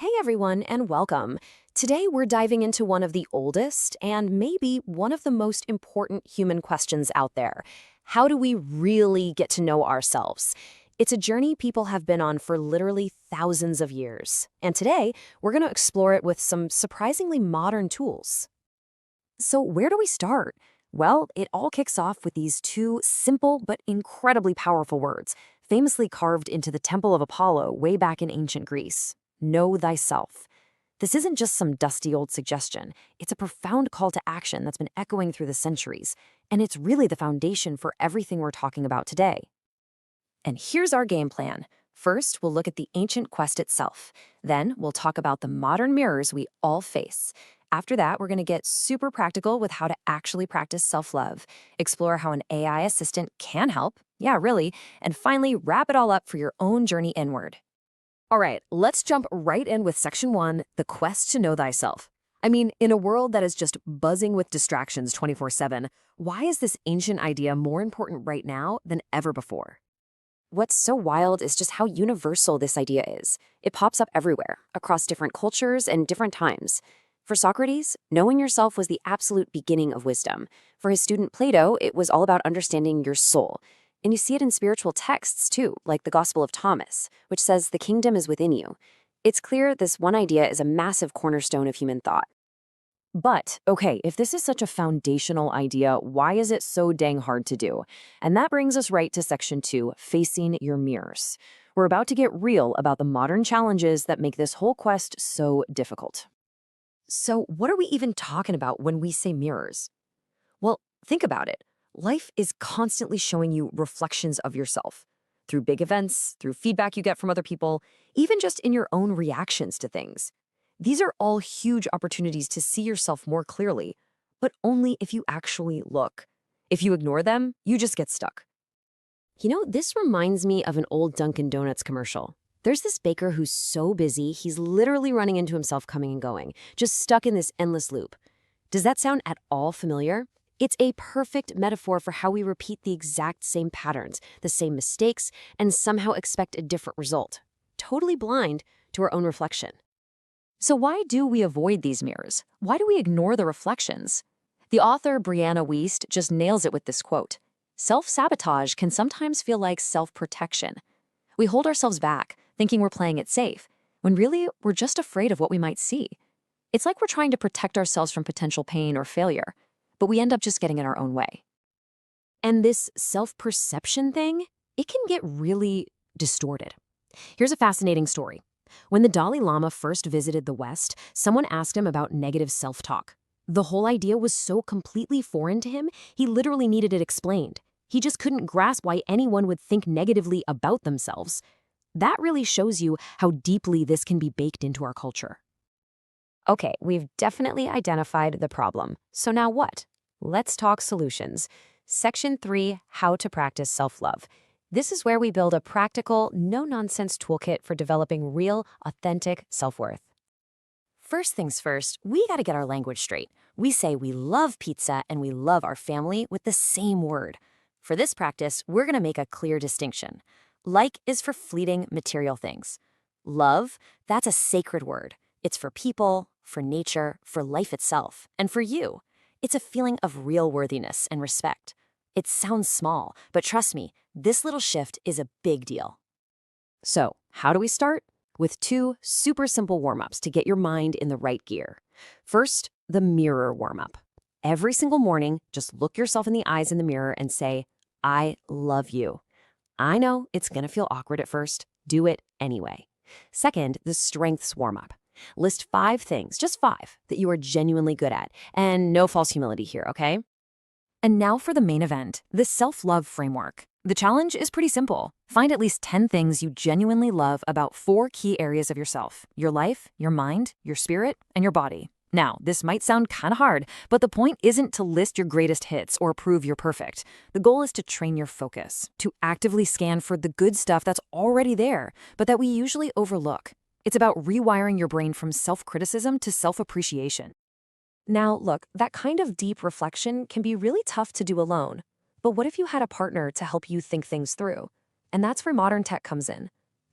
Hey everyone, and welcome. Today we're diving into one of the oldest and maybe one of the most important human questions out there. How do we really get to know ourselves? It's a journey people have been on for literally thousands of years. And today we're going to explore it with some surprisingly modern tools. So, where do we start? Well, it all kicks off with these two simple but incredibly powerful words, famously carved into the Temple of Apollo way back in ancient Greece. Know thyself. This isn't just some dusty old suggestion. It's a profound call to action that's been echoing through the centuries, and it's really the foundation for everything we're talking about today. And here's our game plan. First, we'll look at the ancient quest itself. Then, we'll talk about the modern mirrors we all face. After that, we're going to get super practical with how to actually practice self-love, explore how an AI assistant can help, yeah, really, and finally, wrap it all up for your own journey inward. All right, let's jump right in with section 1, the quest to know thyself. I mean, in a world that is just buzzing with distractions 24/7, why is this ancient idea more important right now than ever before? What's so wild is just how universal this idea is. It pops up everywhere, across different cultures and different times. For Socrates, knowing yourself was the absolute beginning of wisdom. For his student Plato, it was all about understanding your soul. And you see it in spiritual texts, too, like the Gospel of Thomas, which says the kingdom is within you. It's clear this one idea is a massive cornerstone of human thought. But, okay, if this is such a foundational idea, why is it so dang hard to do? And that brings us right to section 2, facing your mirrors. We're about to get real about the modern challenges that make this whole quest so difficult. So, what are we even talking about when we say mirrors? Well, think about it. Life is constantly showing you reflections of yourself through big events, through feedback you get from other people, even just in your own reactions to things. These are all huge opportunities to see yourself more clearly, but only if you actually look. If you ignore them, you just get stuck. This reminds me of an old Dunkin' Donuts commercial. There's this baker who's so busy, he's literally running into himself coming and going, just stuck in this endless loop. Does that sound at all familiar? It's a perfect metaphor for how we repeat the exact same patterns, the same mistakes, and somehow expect a different result, totally blind to our own reflection. So why do we avoid these mirrors? Why do we ignore the reflections? The author Brianna Wiest just nails it with this quote. Self-sabotage can sometimes feel like self-protection. We hold ourselves back, thinking we're playing it safe, when really we're just afraid of what we might see. It's like we're trying to protect ourselves from potential pain or failure, but we end up just getting in our own way. And this self-perception thing, it can get really distorted. Here's a fascinating story. When the Dalai Lama first visited the West, someone asked him about negative self-talk. The whole idea was so completely foreign to him, he literally needed it explained. He just couldn't grasp why anyone would think negatively about themselves. That really shows you how deeply this can be baked into our culture. Okay, we've definitely identified the problem. So now what? Let's talk solutions. Section 3, how to practice self-love. This is where we build a practical, no-nonsense toolkit for developing real, authentic self-worth. First things first, we gotta get our language straight. We say we love pizza and we love our family with the same word. For this practice, we're gonna make a clear distinction. Like is for fleeting material things. Love, that's a sacred word. It's for people, for nature, for life itself, and for you. It's a feeling of real worthiness and respect. It sounds small, but trust me, this little shift is a big deal. So, how do we start? With 2 super simple warm-ups to get your mind in the right gear. First, the mirror warm-up. Every single morning, just look yourself in the eyes in the mirror and say, I love you. I know it's gonna feel awkward at first. Do it anyway. Second, the strengths warm-up. List 5 things, just 5, that you are genuinely good at. And no false humility here, okay? And now for the main event, the self-love framework. The challenge is pretty simple. Find at least 10 things you genuinely love about 4 key areas of yourself: your life, your mind, your spirit, and your body. Now, this might sound kind of hard, but the point isn't to list your greatest hits or prove you're perfect. The goal is to train your focus, to actively scan for the good stuff that's already there, but that we usually overlook. It's about rewiring your brain from self-criticism to self-appreciation. Now, look, that kind of deep reflection can be really tough to do alone. But what if you had a partner to help you think things through? And that's where modern tech comes in.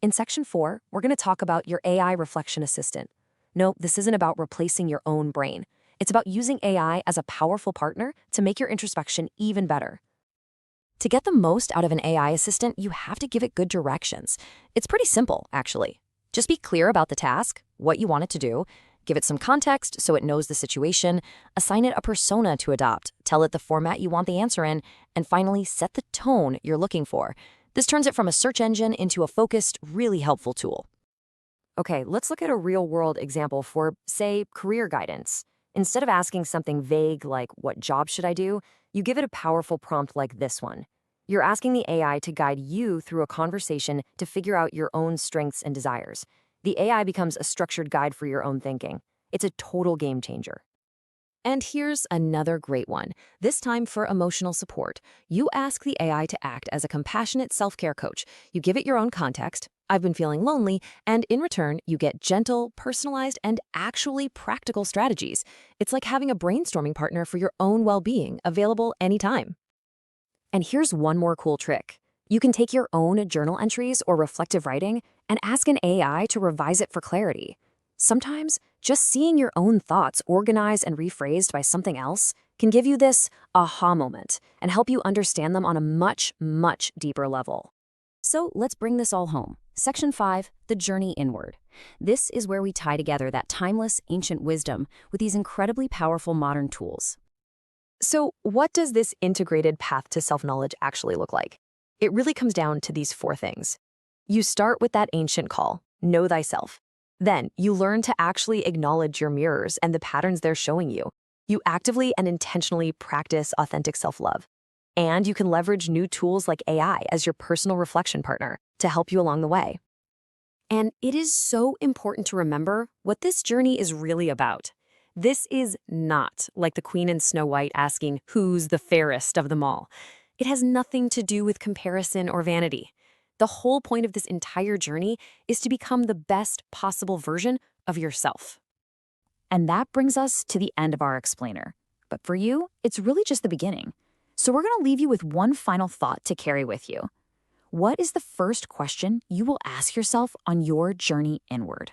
In Section 4, we're going to talk about your AI reflection assistant. No, this isn't about replacing your own brain. It's about using AI as a powerful partner to make your introspection even better. To get the most out of an AI assistant, you have to give it good directions. It's pretty simple, actually. Just be clear about the task, what you want it to do, give it some context so it knows the situation, assign it a persona to adopt, tell it the format you want the answer in, and finally set the tone you're looking for. This turns it from a search engine into a focused, really helpful tool. Okay, let's look at a real-world example for, say, career guidance. Instead of asking something vague like, what job should I do, you give it a powerful prompt like this one. You're asking the AI to guide you through a conversation to figure out your own strengths and desires. The AI becomes a structured guide for your own thinking. It's a total game changer. And here's another great one, this time for emotional support. You ask the AI to act as a compassionate self-care coach. You give it your own context, I've been feeling lonely, and in return, you get gentle, personalized, and actually practical strategies. It's like having a brainstorming partner for your own well-being, available anytime. And here's one more cool trick. You can take your own journal entries or reflective writing and ask an AI to revise it for clarity. Sometimes, just seeing your own thoughts organized and rephrased by something else can give you this aha moment and help you understand them on a much, much deeper level. So let's bring this all home. Section 5, the journey inward. This is where we tie together that timeless, ancient wisdom with these incredibly powerful modern tools. So what does this integrated path to self-knowledge actually look like? It really comes down to these 4 things. You start with that ancient call, know thyself. Then you learn to actually acknowledge your mirrors and the patterns they're showing you. You actively and intentionally practice authentic self-love. And you can leverage new tools like AI as your personal reflection partner to help you along the way. And it is so important to remember what this journey is really about. This is not like the Queen in Snow White asking who's the fairest of them all. It has nothing to do with comparison or vanity. The whole point of this entire journey is to become the best possible version of yourself. And that brings us to the end of our explainer. But for you, it's really just the beginning. So we're going to leave you with one final thought to carry with you. What is the first question you will ask yourself on your journey inward?